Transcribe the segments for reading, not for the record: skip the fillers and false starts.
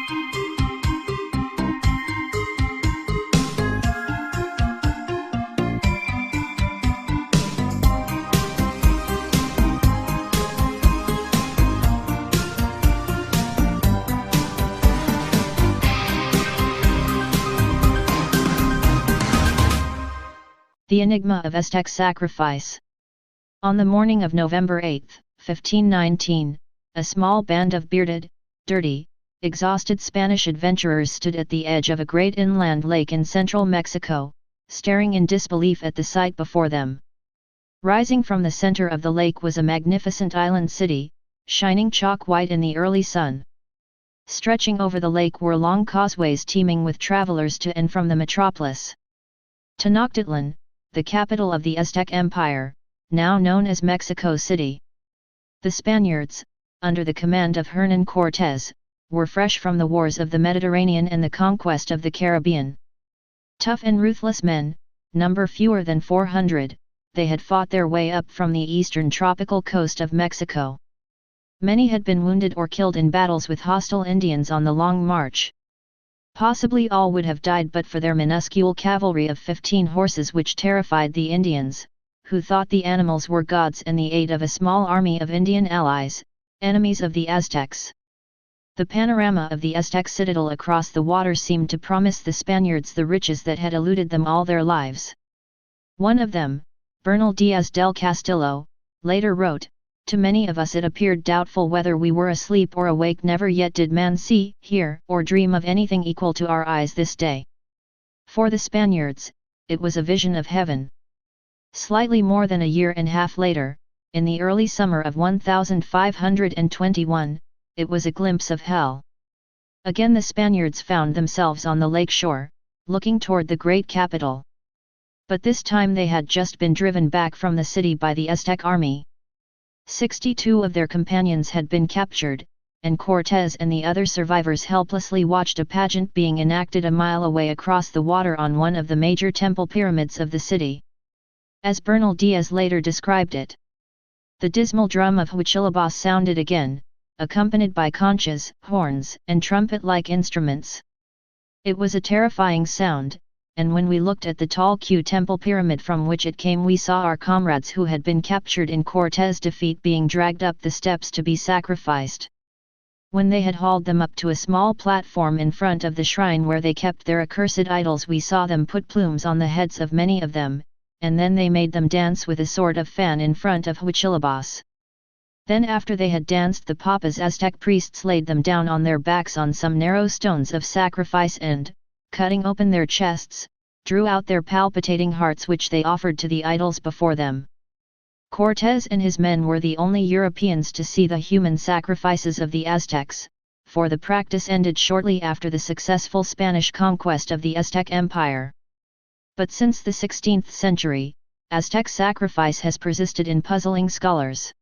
The Enigma of Aztec Sacrifice. On the morning of November 8, 1519, a small band of bearded, dirty, exhausted Spanish adventurers stood at the edge of a great inland lake in central Mexico, staring in disbelief at the sight before them. Rising from the center of the lake was a magnificent island city, shining chalk-white in the early sun. Stretching over the lake were long causeways teeming with travelers to and from the metropolis. Tenochtitlan, the capital of the Aztec Empire, now known as Mexico City. The Spaniards, under the command of Hernán Cortés, were fresh from the wars of the Mediterranean and the conquest of the Caribbean. Tough and ruthless men, number fewer than 400, they had fought their way up from the eastern tropical coast of Mexico. Many had been wounded or killed in battles with hostile Indians on the long march. Possibly all would have died but for their minuscule cavalry of 15 horses which terrified the Indians, who thought the animals were gods, and the aid of a small army of Indian allies, enemies of the Aztecs. The panorama of the Aztec citadel across the water seemed to promise the Spaniards the riches that had eluded them all their lives. One of them, Bernal Diaz del Castillo, later wrote, "To many of us it appeared doubtful whether we were asleep or awake. Never yet did man see, hear, or dream of anything equal to our eyes this day." For the Spaniards, it was a vision of heaven. Slightly more than a year and a half later, in the early summer of 1521, it was a glimpse of hell. Again the Spaniards found themselves on the lake shore, looking toward the great capital. But this time they had just been driven back from the city by the Aztec army. 62 of their companions had been captured, and Cortés and the other survivors helplessly watched a pageant being enacted a mile away across the water on one of the major temple pyramids of the city. As Bernal Diaz later described it, the dismal drum of Huichilobos sounded again, accompanied by conchas, horns, and trumpet-like instruments. It was a terrifying sound, and when we looked at the tall Q temple pyramid from which it came, we saw our comrades who had been captured in Cortés' defeat being dragged up the steps to be sacrificed. When they had hauled them up to a small platform in front of the shrine where they kept their accursed idols, we saw them put plumes on the heads of many of them, and then they made them dance with a sort of fan in front of Huichilobos. Then after they had danced, the Papas Aztec priests laid them down on their backs on some narrow stones of sacrifice and, cutting open their chests, drew out their palpitating hearts which they offered to the idols before them. Cortés and his men were the only Europeans to see the human sacrifices of the Aztecs, for the practice ended shortly after the successful Spanish conquest of the Aztec Empire. But since the 16th century, Aztec sacrifice has persisted in puzzling scholars.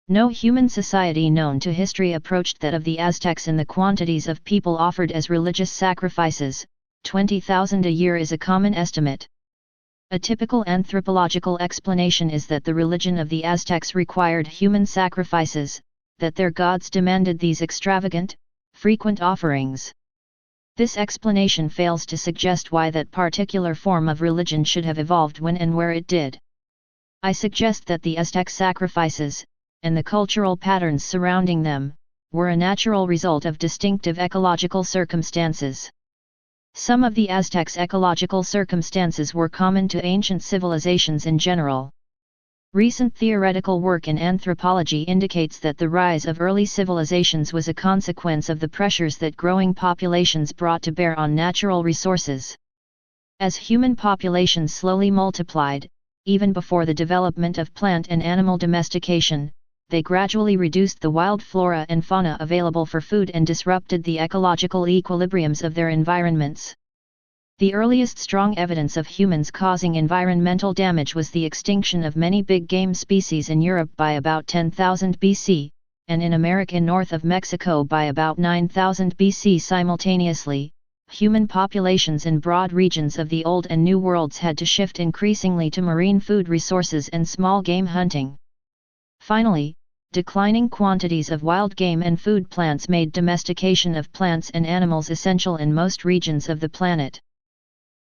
No human society known to history approached that of the Aztecs in the quantities of people offered as religious sacrifices. 20,000 a year is a common estimate. A typical anthropological explanation is that the religion of the Aztecs required human sacrifices, that their gods demanded these extravagant, frequent offerings. This explanation fails to suggest why that particular form of religion should have evolved when and where it did. I suggest that the Aztec sacrifices, and the cultural patterns surrounding them, were a natural result of distinctive ecological circumstances. Some of the Aztecs' ecological circumstances were common to ancient civilizations in general. Recent theoretical work in anthropology indicates that the rise of early civilizations was a consequence of the pressures that growing populations brought to bear on natural resources. As human populations slowly multiplied, even before the development of plant and animal domestication, they gradually reduced the wild flora and fauna available for food and disrupted the ecological equilibriums of their environments. The earliest strong evidence of humans causing environmental damage was the extinction of many big game species in Europe by about 10,000 BC, and in America north of Mexico by about 9,000 BC. Simultaneously, human populations in broad regions of the Old and New Worlds had to shift increasingly to marine food resources and small game hunting. Finally, declining quantities of wild game and food plants made domestication of plants and animals essential in most regions of the planet.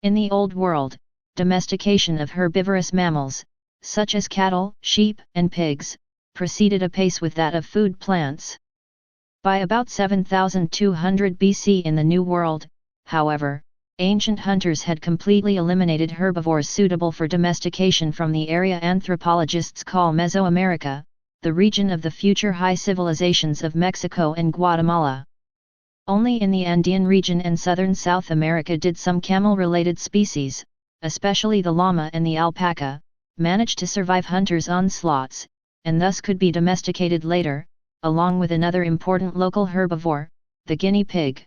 In the Old World, domestication of herbivorous mammals, such as cattle, sheep, and pigs, proceeded apace with that of food plants. By about 7200 BC in the New World, however, ancient hunters had completely eliminated herbivores suitable for domestication from the area anthropologists call Mesoamerica, the region of the future high civilizations of Mexico and Guatemala. Only in the Andean region and southern South America did some camel-related species, especially the llama and the alpaca, manage to survive hunters' onslaughts, and thus could be domesticated later, along with another important local herbivore, the guinea pig.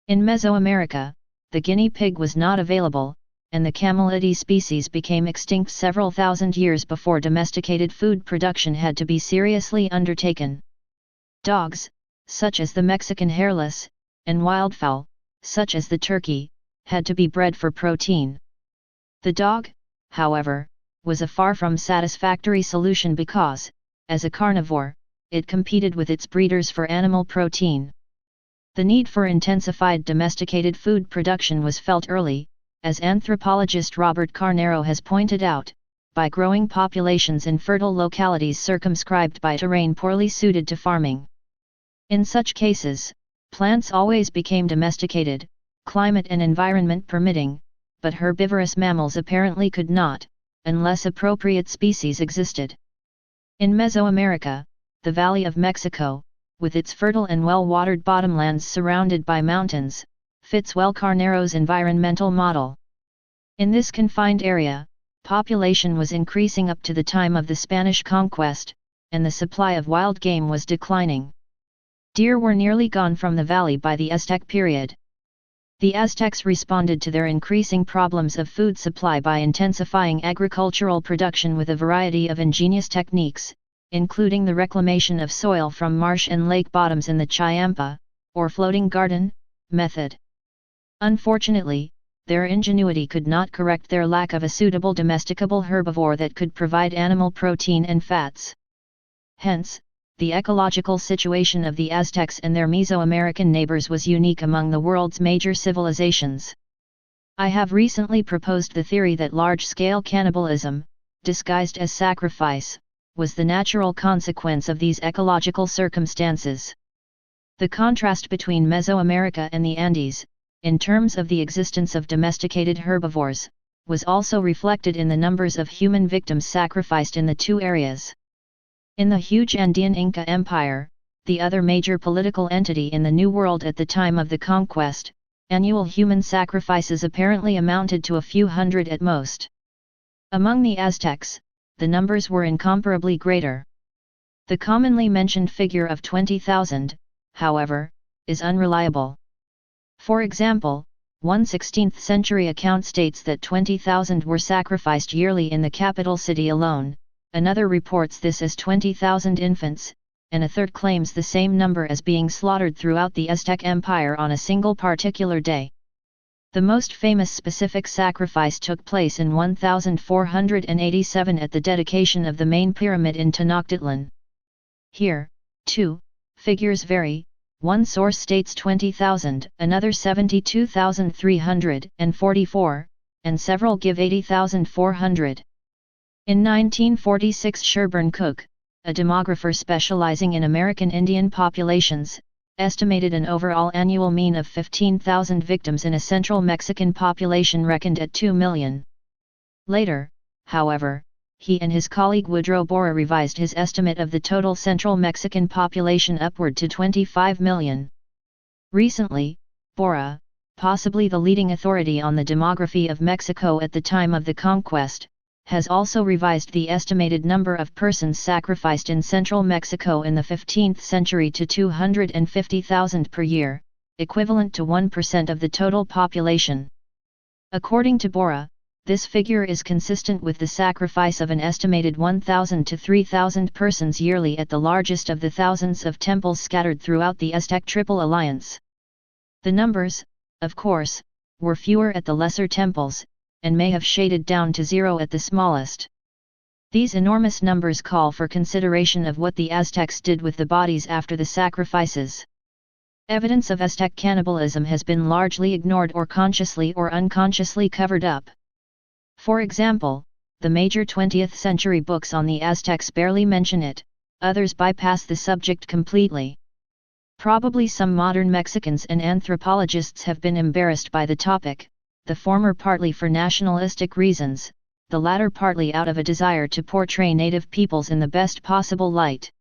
In Mesoamerica, the guinea pig was not available, and the camelidae species became extinct several thousand years before domesticated food production had to be seriously undertaken. Dogs, such as the Mexican hairless, and wildfowl, such as the turkey, had to be bred for protein. The dog, however, was a far from satisfactory solution because, as a carnivore, it competed with its breeders for animal protein. The need for intensified domesticated food production was felt early, as anthropologist Robert Carnero has pointed out, by growing populations in fertile localities circumscribed by terrain poorly suited to farming. In such cases, plants always became domesticated, climate and environment permitting, but herbivorous mammals apparently could not, unless appropriate species existed. In Mesoamerica, the Valley of Mexico, with its fertile and well-watered bottomlands surrounded by mountains, fits well Carnero's environmental model. In this confined area, population was increasing up to the time of the Spanish conquest, and the supply of wild game was declining. Deer were nearly gone from the valley by the Aztec period. The Aztecs responded to their increasing problems of food supply by intensifying agricultural production with a variety of ingenious techniques, including the reclamation of soil from marsh and lake bottoms in the Chiampa, or floating garden, method. Unfortunately, their ingenuity could not correct their lack of a suitable domesticable herbivore that could provide animal protein and fats. Hence, the ecological situation of the Aztecs and their Mesoamerican neighbors was unique among the world's major civilizations. I have recently proposed the theory that large-scale cannibalism, disguised as sacrifice, was the natural consequence of these ecological circumstances. The contrast between Mesoamerica and the Andes, in terms of the existence of domesticated herbivores, was also reflected in the numbers of human victims sacrificed in the two areas. In the huge Andean Inca Empire, the other major political entity in the New World at the time of the conquest, annual human sacrifices apparently amounted to a few hundred at most. Among the Aztecs, the numbers were incomparably greater. The commonly mentioned figure of 20,000, however, is unreliable. For example, one 16th century account states that 20,000 were sacrificed yearly in the capital city alone, another reports this as 20,000 infants, and a third claims the same number as being slaughtered throughout the Aztec Empire on a single particular day. The most famous specific sacrifice took place in 1487 at the dedication of the main pyramid in Tenochtitlan. Here, too, figures vary, one source states 20,000, another 72,344, and several give 80,400. In 1946 Sherburne Cook, a demographer specializing in American Indian populations, estimated an overall annual mean of 15,000 victims in a central Mexican population reckoned at 2 million. Later, however, he and his colleague Woodrow Borah revised his estimate of the total central Mexican population upward to 25 million. Recently, Borah, possibly the leading authority on the demography of Mexico at the time of the conquest, has also revised the estimated number of persons sacrificed in central Mexico in the 15th century to 250,000 per year, equivalent to 1% of the total population. According to Borah, this figure is consistent with the sacrifice of an estimated 1,000 to 3,000 persons yearly at the largest of the thousands of temples scattered throughout the Aztec Triple Alliance. The numbers, of course, were fewer at the lesser temples, and may have shaded down to zero at the smallest. These enormous numbers call for consideration of what the Aztecs did with the bodies after the sacrifices. Evidence of Aztec cannibalism has been largely ignored or consciously or unconsciously covered up. For example, the major 20th century books on the Aztecs barely mention it, others bypass the subject completely. Probably some modern Mexicans and anthropologists have been embarrassed by the topic, the former partly for nationalistic reasons, the latter partly out of a desire to portray native peoples in the best possible light.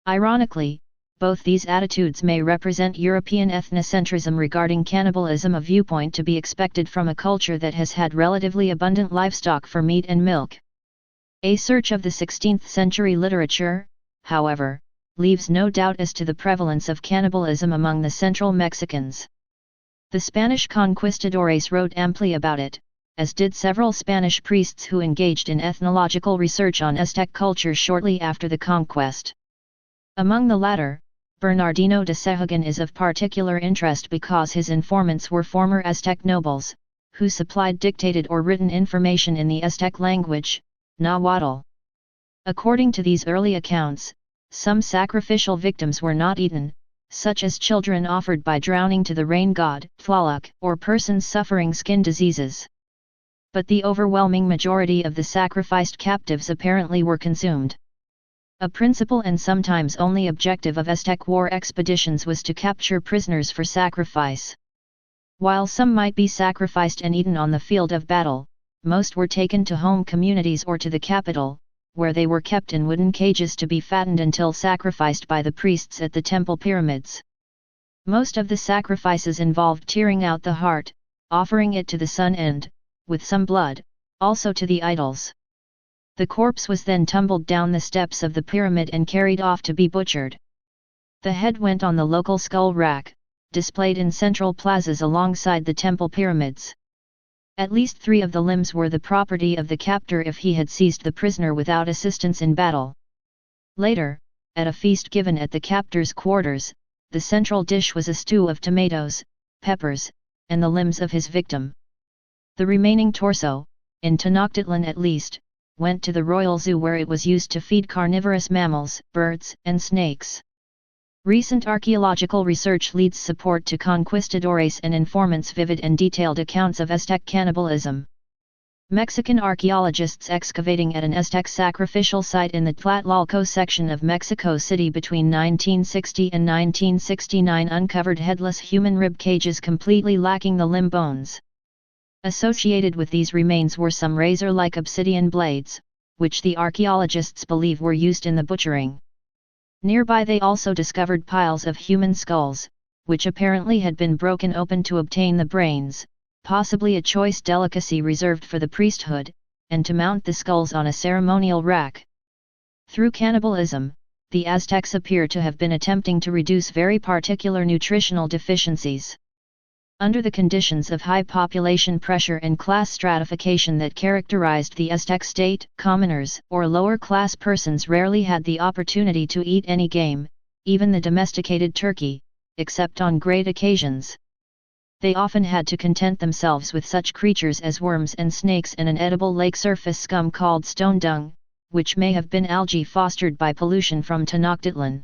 Ironically, both these attitudes may represent European ethnocentrism regarding cannibalism, a viewpoint to be expected from a culture that has had relatively abundant livestock for meat and milk. A search of the 16th century literature, however, leaves no doubt as to the prevalence of cannibalism among the central Mexicans. The Spanish conquistadores wrote amply about it, as did several Spanish priests who engaged in ethnological research on Aztec culture shortly after the conquest. Among the latter, Bernardino de Sahagún is of particular interest because his informants were former Aztec nobles, who supplied dictated or written information in the Aztec language, Nahuatl. According to these early accounts, some sacrificial victims were not eaten, such as children offered by drowning to the rain god, Tlaloc, or persons suffering skin diseases. But the overwhelming majority of the sacrificed captives apparently were consumed. A principal and sometimes only objective of Aztec war expeditions was to capture prisoners for sacrifice. While some might be sacrificed and eaten on the field of battle, most were taken to home communities or to the capital, where they were kept in wooden cages to be fattened until sacrificed by the priests at the temple pyramids. Most of the sacrifices involved tearing out the heart, offering it to the sun and, with some blood, also to the idols. The corpse was then tumbled down the steps of the pyramid and carried off to be butchered. The head went on the local skull rack, displayed in central plazas alongside the temple pyramids. At least 3 of the limbs were the property of the captor if he had seized the prisoner without assistance in battle. Later, at a feast given at the captor's quarters, the central dish was a stew of tomatoes, peppers, and the limbs of his victim. The remaining torso, in Tenochtitlan at least, went to the royal zoo where it was used to feed carnivorous mammals, birds, and snakes. Recent archaeological research leads support to conquistadores and informants' vivid and detailed accounts of Aztec cannibalism. Mexican archaeologists excavating at an Aztec sacrificial site in the Tlatelolco section of Mexico City between 1960 and 1969 uncovered headless human rib cages completely lacking the limb bones. Associated with these remains were some razor-like obsidian blades, which the archaeologists believe were used in the butchering. Nearby they also discovered piles of human skulls, which apparently had been broken open to obtain the brains, possibly a choice delicacy reserved for the priesthood, and to mount the skulls on a ceremonial rack. Through cannibalism, the Aztecs appear to have been attempting to reduce very particular nutritional deficiencies. Under the conditions of high population pressure and class stratification that characterized the Aztec state, commoners or lower-class persons rarely had the opportunity to eat any game, even the domesticated turkey, except on great occasions. They often had to content themselves with such creatures as worms and snakes and an edible lake surface scum called stone dung, which may have been algae fostered by pollution from Tenochtitlan.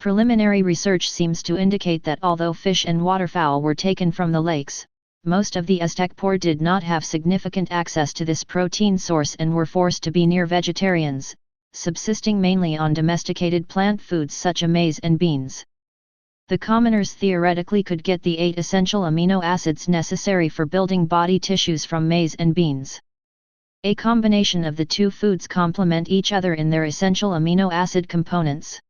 Preliminary research seems to indicate that although fish and waterfowl were taken from the lakes, most of the Aztec poor did not have significant access to this protein source and were forced to be near vegetarians, subsisting mainly on domesticated plant foods such as maize and beans. The commoners theoretically could get the 8 essential amino acids necessary for building body tissues from maize and beans. A combination of the two foods complement each other in their essential amino acid components.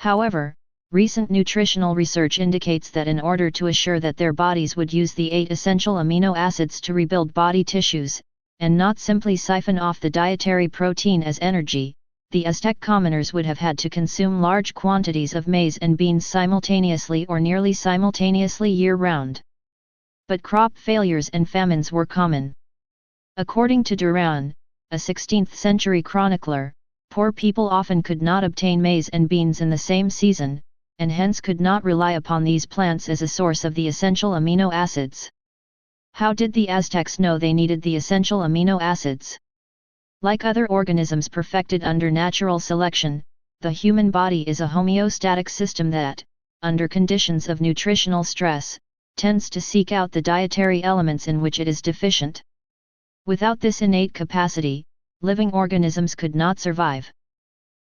However, recent nutritional research indicates that in order to assure that their bodies would use the 8 essential amino acids to rebuild body tissues, and not simply siphon off the dietary protein as energy, the Aztec commoners would have had to consume large quantities of maize and beans simultaneously or nearly simultaneously year-round. But crop failures and famines were common. According to Duran, a 16th-century chronicler, poor people often could not obtain maize and beans in the same season, and hence could not rely upon these plants as a source of the essential amino acids. How did the Aztecs know they needed the essential amino acids? Like other organisms perfected under natural selection, the human body is a homeostatic system that, under conditions of nutritional stress, tends to seek out the dietary elements in which it is deficient. Without this innate capacity, living organisms could not survive.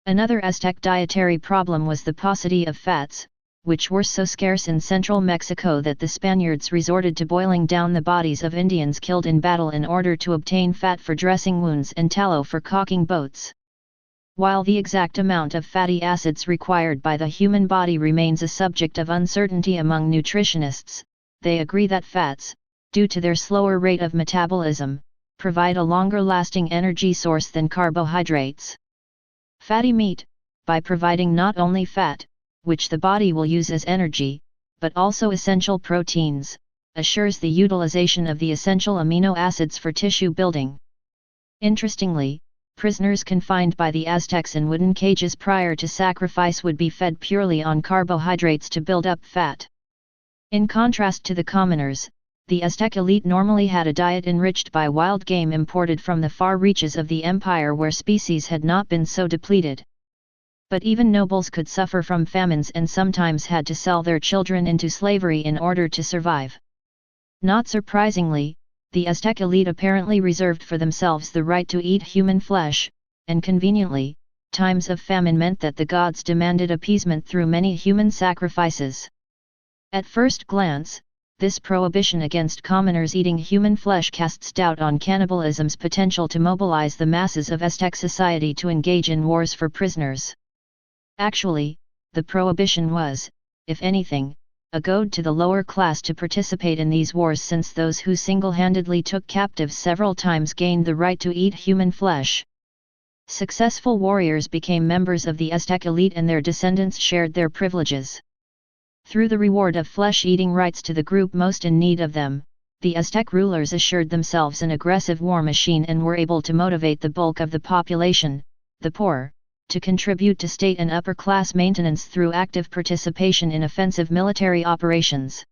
Another Aztec dietary problem was the paucity of fats, which were so scarce in central Mexico that the Spaniards resorted to boiling down the bodies of Indians killed in battle in order to obtain fat for dressing wounds and tallow for caulking boats. While the exact amount of fatty acids required by the human body remains a subject of uncertainty among nutritionists, they agree that fats, due to their slower rate of metabolism, provide a longer-lasting energy source than carbohydrates. Fatty meat, by providing not only fat, which the body will use as energy, but also essential proteins, assures the utilization of the essential amino acids for tissue building. Interestingly, prisoners confined by the Aztecs in wooden cages prior to sacrifice would be fed purely on carbohydrates to build up fat. In contrast to the commoners, the Aztec elite normally had a diet enriched by wild game imported from the far reaches of the empire where species had not been so depleted. But even nobles could suffer from famines and sometimes had to sell their children into slavery in order to survive. Not surprisingly, the Aztec elite apparently reserved for themselves the right to eat human flesh, and conveniently, times of famine meant that the gods demanded appeasement through many human sacrifices. At first glance, this prohibition against commoners eating human flesh casts doubt on cannibalism's potential to mobilize the masses of Aztec society to engage in wars for prisoners. Actually, the prohibition was, if anything, a goad to the lower class to participate in these wars, since those who single-handedly took captives several times gained the right to eat human flesh. Successful warriors became members of the Aztec elite and their descendants shared their privileges. Through the reward of flesh-eating rights to the group most in need of them, the Aztec rulers assured themselves an aggressive war machine and were able to motivate the bulk of the population, the poor, to contribute to state and upper-class maintenance through active participation in offensive military operations.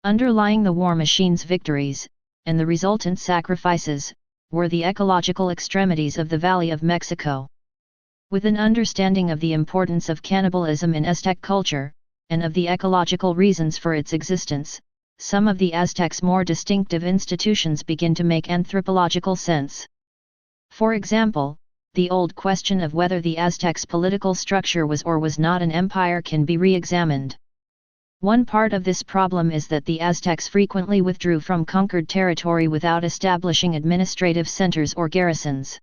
Underlying the war machine's victories, and the resultant sacrifices, were the ecological extremities of the Valley of Mexico. With an understanding of the importance of cannibalism in Aztec culture, and of the ecological reasons for its existence, some of the Aztecs' more distinctive institutions begin to make anthropological sense. For example, the old question of whether the Aztecs' political structure was or was not an empire can be re-examined. One part of this problem is that the Aztecs frequently withdrew from conquered territory without establishing administrative centers or garrisons.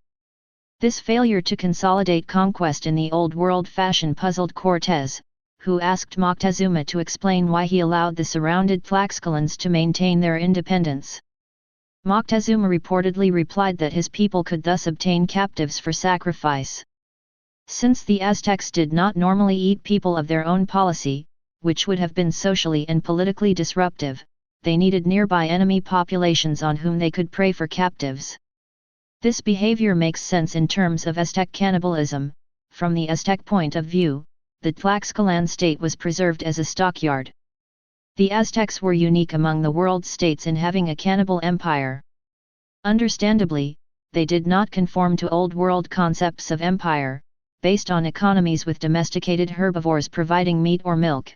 This failure to consolidate conquest in the Old World fashion puzzled Cortés, who asked Moctezuma to explain why he allowed the surrounded Tlaxcalans to maintain their independence. Moctezuma reportedly replied that his people could thus obtain captives for sacrifice. Since the Aztecs did not normally eat people of their own policy, which would have been socially and politically disruptive, they needed nearby enemy populations on whom they could prey for captives. This behavior makes sense in terms of Aztec cannibalism. From the Aztec point of view, the Tlaxcalan state was preserved as a stockyard. The Aztecs were unique among the world's states in having a cannibal empire. Understandably, they did not conform to Old World concepts of empire, based on economies with domesticated herbivores providing meat or milk.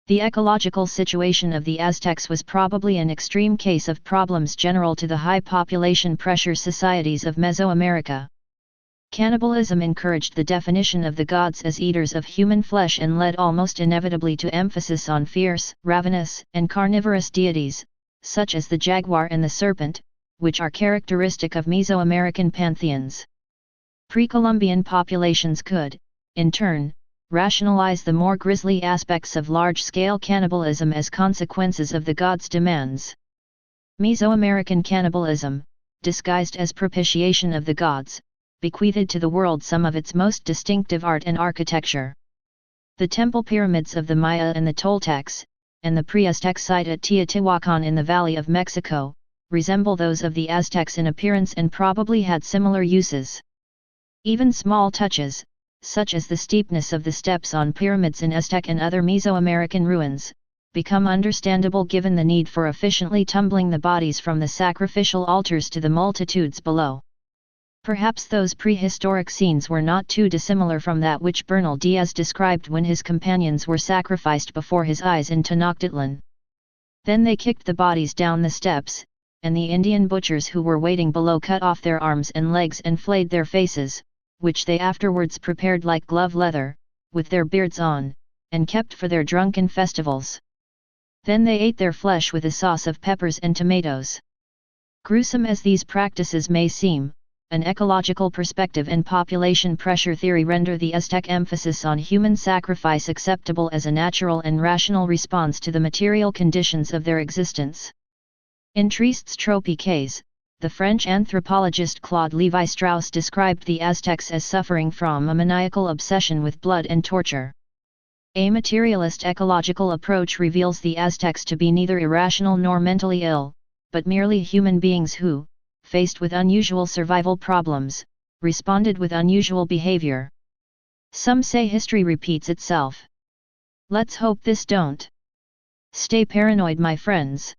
The ecological situation of the Aztecs was probably an extreme case of problems general to the high population pressure societies of Mesoamerica. Cannibalism encouraged the definition of the gods as eaters of human flesh and led almost inevitably to emphasis on fierce, ravenous, and carnivorous deities, such as the jaguar and the serpent, which are characteristic of Mesoamerican pantheons. Pre-Columbian populations could, in turn, rationalize the more grisly aspects of large-scale cannibalism as consequences of the gods' demands. Mesoamerican cannibalism, disguised as propitiation of the gods, bequeathed to the world some of its most distinctive art and architecture. The temple pyramids of the Maya and the Toltecs, and the pre-Aztec site at Teotihuacan in the Valley of Mexico, resemble those of the Aztecs in appearance and probably had similar uses. Even small touches, such as the steepness of the steps on pyramids in Aztec and other Mesoamerican ruins, become understandable given the need for efficiently tumbling the bodies from the sacrificial altars to the multitudes below. Perhaps those prehistoric scenes were not too dissimilar from that which Bernal Diaz described when his companions were sacrificed before his eyes in Tenochtitlan. Then they kicked the bodies down the steps, and the Indian butchers who were waiting below cut off their arms and legs and flayed their faces, which they afterwards prepared like glove leather, with their beards on, and kept for their drunken festivals. Then they ate their flesh with a sauce of peppers and tomatoes. Gruesome as these practices may seem, an ecological perspective and population pressure theory render the Aztec emphasis on human sacrifice acceptable as a natural and rational response to the material conditions of their existence. In Tristes Tropiques, the French anthropologist Claude Lévi-Strauss described the Aztecs as suffering from a maniacal obsession with blood and torture. A materialist ecological approach reveals the Aztecs to be neither irrational nor mentally ill, but merely human beings who, faced with unusual survival problems, responded with unusual behavior. Some say history repeats itself. Let's hope this don't. Stay paranoid, my friends.